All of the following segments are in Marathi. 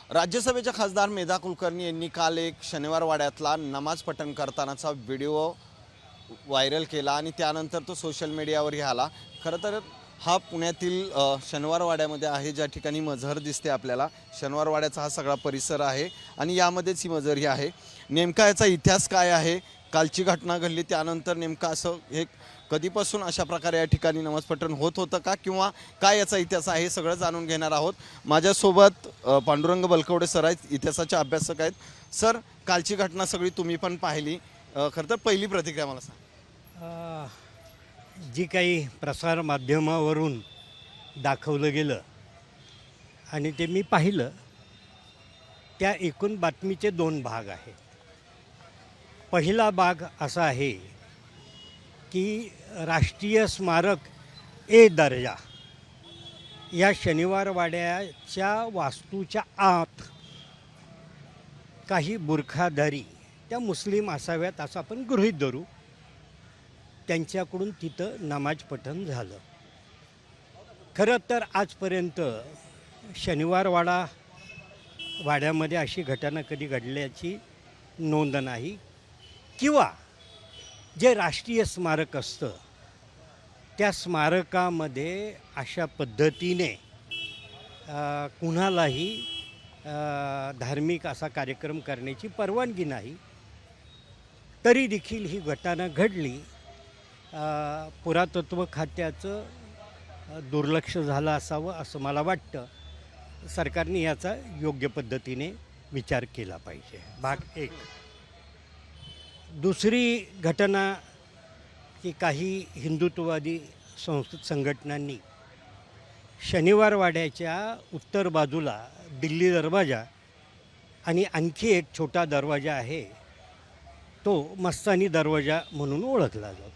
राज्यसभेचे खासदार मेधा कुलकर्णी यांनी काल एक शनिवार वाड्यातला नमाज पठण करतानाचा व्हिडिओ व्हायरल केला आणि त्यानंतर तो सोशल मीडियावरही आला। खरं तर हा पुण्यातील शनिवार वाड्यामध्ये आहे, ज्या ठिकाणी मजहर दिसते आपल्याला। शनिवार वाड्याचा हा सगळा परिसर आहे आणि यामध्येच ही मजहर ही आहे। नेमका याचा इतिहास काय आहे, कालची घटना घडली त्यानंतर नेमका असं हे कधीपासून अशा प्रकारे या ठिकाणी नमाज पठण होत होतं का, किंवा काय याचा इतिहास आहे, हे सगळं जाणून घेणार आहोत। माझ्यासोबत पांडुरंग बलकवडे सर आहेत, इतिहासाचे अभ्यासक आहेत। सर, कालची घटना सगळी तुम्ही पण पाहिली, खरं तर पहिली प्रतिक्रिया मला सांगा। जी काही प्रसार माध्यमावरून दाखवलं गेलं आणि ते मी पाहिलं, त्या एकूण बातमीचे दोन भाग आहेत। पहिला भाग असा आहे की राष्ट्रीय स्मारक ए दर्जा या शनिवार वाड्याच्या वास्तूच्या आत काही बुरखाधारी त्या मुस्लिम असाव्यात असं आपण गृहीत धरू, त्यांच्याकडून तिथं नमाज पठण झालं। खरं तर आजपर्यंत शनिवार वाड्यामध्ये अशी घटना कधी घडल्याची नोंद नाही, किंवा जे राष्ट्रीय स्मारक असतं त्या स्मारकामध्ये अशा पद्धतीने कुणालाही धार्मिक असा कार्यक्रम करण्याची परवानगी नाही। तरी देखील ही घटना घडली। पुरातत्व खात्याचं दुर्लक्ष झालं असावं असं मला वाटतं। सरकारने याचा योग्य पद्धतीने विचार केला पाहिजे, भाग एक। दुसरी घटना की काही हिंदुत्ववादी संघटनांनी शनिवार वाड्याच्या उत्तर बाजूला दिल्ली दरवाजा आणि आणखी एक छोटा दरवाजा आहे, तो मस्तानी दरवाजा म्हणून ओळखला जातो।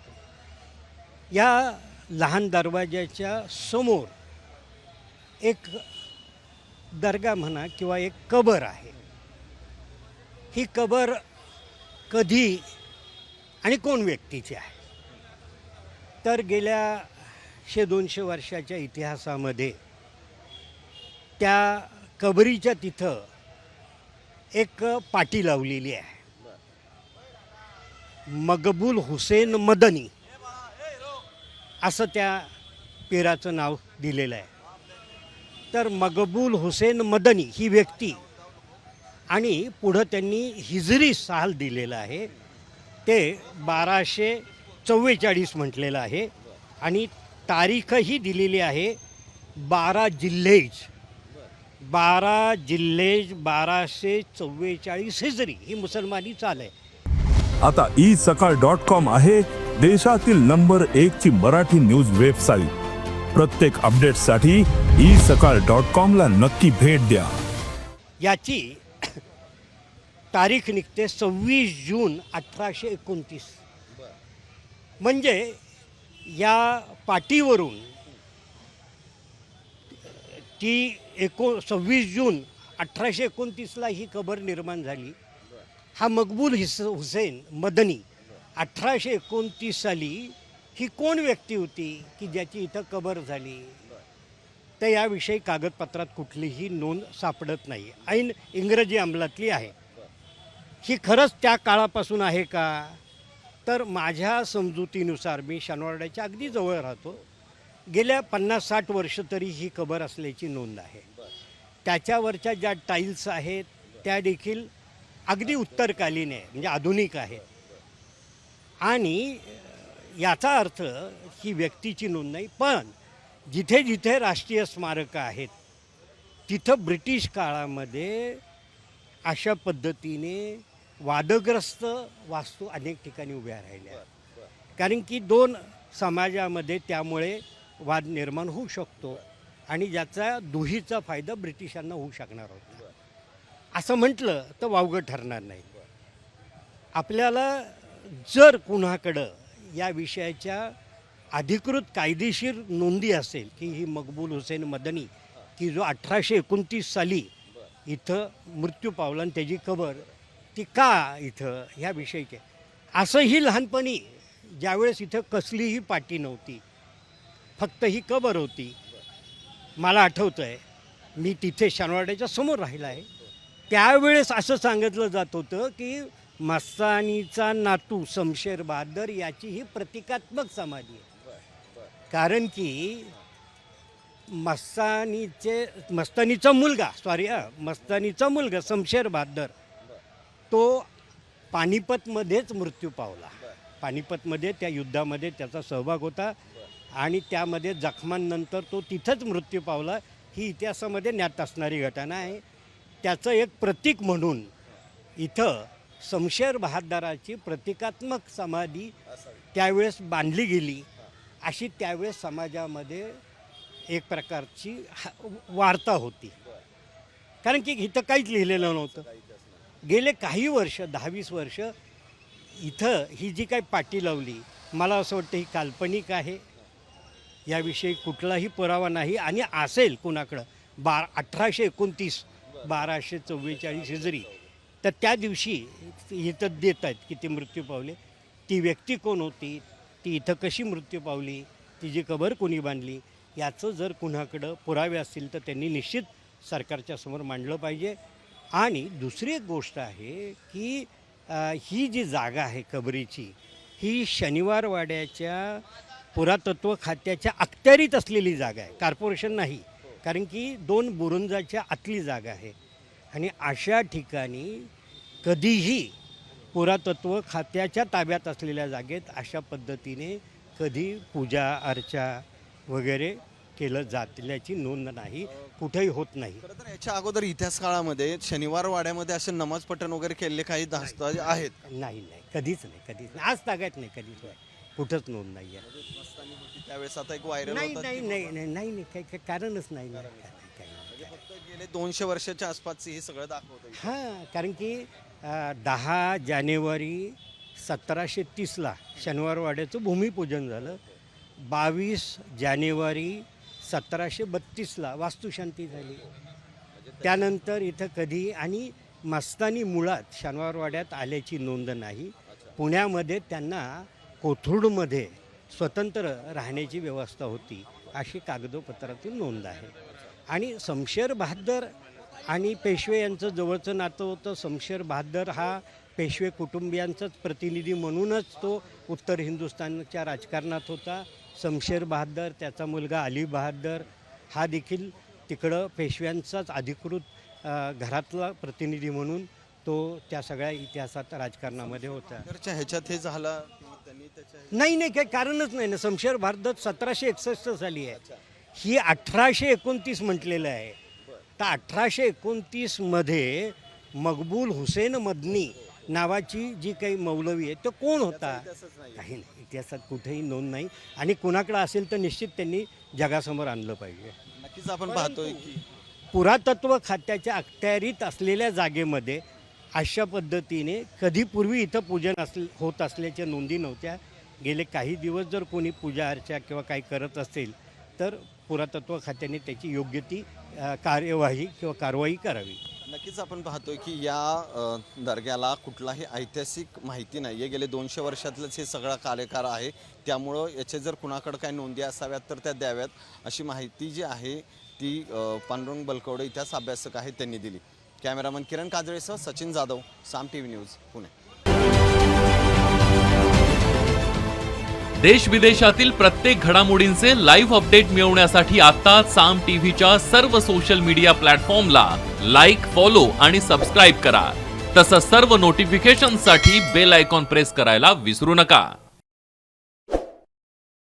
या लहान दरवाजाच्या समोर एक दर्गा म्हणा किंवा एक कबर आहे। ही कबर कधी आणि कोण व्यक्तीची आहे, तर गेल्या 100-200 वर्षाच्या इतिहासामध्ये त्या कबरीच्या तिथं एक पाटी लावलेली आहे, मकबूल हुसेन मदनी असं त्या पीराचं नाव दिलेलं आहे। तर मकबूल हुसेन मदनी ही व्यक्ती आणि पुढं त्यांनी हिजरी साल दिलेलं आहे, ते 1244 म्हटलेलं आहे आणि तारीखही दिलेली आहे 12 जिल्हेज 1244 हिजरी, ही मुसलमानी चाल आहे। आता isakal.com आहे देशातील नंबर 1 ची मराठी न्यूज वेबसाईट। प्रत्येक अपडेटसाठी isakal.com ला नक्की भेट द्या। याची तारीख निघते 26 जून 1829। म्हणजे या पाटीवरून ती 26 जून 1829ला ही कबर निर्माण झाली। हा मकबूल हुसेन मदनी 1829 साली ही कोण व्यक्ती होती की ज्याची इथं कबर झाली, तर याविषयी कागदपत्रात कुठलीही नोंद सापडत नाही, ऐन इंग्रजी अंमलातली आहे। ही खरंच त्या काळापासून आहे का, तर माझ्या समजुतीनुसार, मी शनिवारवाड्याच्या अगदी जवळ राहतो, गेल्या 50-60 वर्ष तरी ही कबर असल्याची नोंद आहे। त्याच्यावरच्या ज्या टाईल्स आहेत त्या देखील अगदी उत्तरकालीन आहे, म्हणजे आधुनिक आहे। आणि याचा अर्थ ही व्यक्तीची नोंद नाही, पण जिथे जिथे राष्ट्रीय स्मारकं आहेत तिथं ब्रिटिश काळामध्ये अशा पद्धतीने वादग्रस्त वास्तू अनेक ठिकाणी उभ्या राहिल्या, कारण की दोन समाजामध्ये त्यामुळे वाद निर्माण होऊ शकतो आणि ज्याचा दुहीचा फायदा ब्रिटिशांना होऊ शकणार होता। असं म्हटलं तर वावगं ठरणार नाही। आपल्याला जर कुणाकडं या विषयाच्या अधिकृत कायदेशीर नोंदी असेल की ही मकबूल हुसेन मदनी की जो 1829 साली इथं मृत्यू पावला आणि त्याची कबर ती का इथं, ह्याविषयी काय, असंही लहानपणी ज्यावेळेस इथं कसलीही पाटी नव्हती, फक्त ही कबर होती, मला आठवतं आहे, मी तिथे शनिवारवाड्याच्या समोर राहिला आहे। त्यावेळेस असं सांगितलं जात होतं की मस्तानीचा नातू शमशेर बहादर याची ही प्रतिकात्मक समाधी आहे. कारण की मस्तानीचा मुलगा शमशेर बहादर तो पानिपतमध्येच मृत्यू पावला. पानिपतमध्ये त्या युद्धामध्ये त्याचा सहभाग होता आणि त्यामध्ये जखमांनंतर तो तिथंच मृत्यू पावला. ही इतिहासामध्ये ज्ञात असणारी घटना आहे. त्याचं एक प्रतीक म्हणून इथं शमशेर बहादराची प्रतिकात्मक समाधी त्यावेळेस बांधली गेली, अशी त्यावेळेस समाजामध्ये एक प्रकारची वार्ता होती. कारण की इथं काहीच लिहिलेलं नव्हतं. गेले काही वर्ष 10-20 वर्ष इथं ही जी काही पाटी लावली, मला असं वाटतं ही काल्पनिक आहे. याविषयी कुठलाही पुरावा नाही आणि असेल कुणाकडं 1829 1244 हिजरी तर त्या दिवशी इथं देत आहेत की ते मृत्यू पावले. ती व्यक्ती कोण होती, ती इथं कशी मृत्यू पावली, तिची कबर कोणी बांधली, याचं जर कुणाकडं पुरावे असतील तर त्यांनी निश्चित सरकारच्या समोर मांडलं पाहिजे. आणि दुसरी एक गोष्ट आहे की ही जी जागा आहे कबरीची, ही शनिवार वाड्याच्या पुरातत्व खात्याच्या अखत्यारीत असलेली जागा आहे, कॉर्पोरेशन नाही. कारण की 2 बुरुंजाच्या आतली जागा आहे आणि अशा ठिकाणी कधीही पुरातत्व खात्याच्या ताब्यात असलेल्या जागेत अशा पद्धतीने कधी पूजा अर्चा वगैरे केलं जातल्याची नोंद नाही, कुठेही होत नाही. खरं तर याच्या अगोदर इतिहास काळामध्ये शनिवार वाड्यामध्ये असे नमाज पठण वगैरे केले काही दस्तावेज आहेत. नाही, कधीच नाही. आज तागायत नाही, कधीच नाही, कुठंच नोंद नाही आहे. त्यावेळेस आता एक व्हायरल नाही होतात नाही की नाही नाही नाही काही कारणच नाही. म्हणजे फक्त गेले 200 वर्षाच्या आसपास हे सगळं दाखवतं. हां, कारण की 10 जानेवारी 1730ला शनिवारवाड्याचं भूमिपूजन झालं. 22 जानेवारी 1732ला वास्तुशांती झाली. त्यानंतर इथं कधी आणि मस्तानी मुळात शनिवारवाड्यात आल्याची नोंद नाही. पुण्यामध्ये त्यांना कोथरूडमध्ये स्वतंत्र राहण्याची व्यवस्था होती अशी कागदोपत्रातील नोंद आहे. आणि शमशेर बहादर आणि पेशवे यांचं जवळचं नातं होतं. शमशेर बहादर हा पेशवे कुटुंबियांचाच प्रतिनिधी म्हणूनच तो उत्तर हिंदुस्थानच्या राजकारणात होता. शमशेर बहादर, त्याचा मुलगा अली बहादर हा देखील तिकडं पेशव्यांचाच अधिकृत घरातला प्रतिनिधी म्हणून तो त्या सगळ्या इतिहासात राजकारणामध्ये होता. ह्याच्यात हे झालं त्यांनी त्याच्या नाही काही कारणच नाही ना. शमशेर बहादर 1761 साली आहे, ही 1829 म्हटलेलं आहे. तर 1829मध्ये मकबूल हुसेन मदनी नावाची जी काही मौलवी आहे तो कोण होता, काही नाही. इतिहासात कुठेही नोंद नाही आणि कुणाकडे असेल तर निश्चित त्यांनी जगासमोर आणलं पाहिजे. नक्कीच आपण पाहतोय की पुरातत्व खात्याच्या अखत्यारीत असलेल्या जागेमध्ये अशा पद्धतीने कधी पूर्वी इथं पूजन होत असल्याच्या नोंदी नव्हत्या. गेले काही दिवस जर कोणी पूजा अर्चा किंवा काही करत असेल तर पुरातत्व खात्याने त्याची योग्य ती कार्यवाही किंवा कारवाई करावी. नक्कीच आपण पाहतोय की या दर्ग्याला कुठलाही ऐतिहासिक माहिती नाही आहे. गेले 200 वर्षातलंच हे सगळा कार्यकाळ आहे. त्यामुळं याचे जर कुणाकडं काही नोंदी असाव्यात तर त्या द्याव्यात अशी माहिती जी आहे ती पांडुरंग बलकवडे इतिहास अभ्यासक आहेत त्यांनी दिली. कॅमेरामन किरण काजळेसह सचिन जाधव, साम TV न्यूज, पुणे. देश विदेशातील प्रत्येक घडामोडींचे लाईव्ह अपडेट मिळवण्यासाठी आता साम टीव्हीच्या सर्व सोशल मीडिया प्लॅटफॉर्मला लाईक, फॉलो आणि सबस्क्राईब करा. तसंच सर्व नोटिफिकेशनसाठी बेल आयकॉन प्रेस करायला विसरू नका.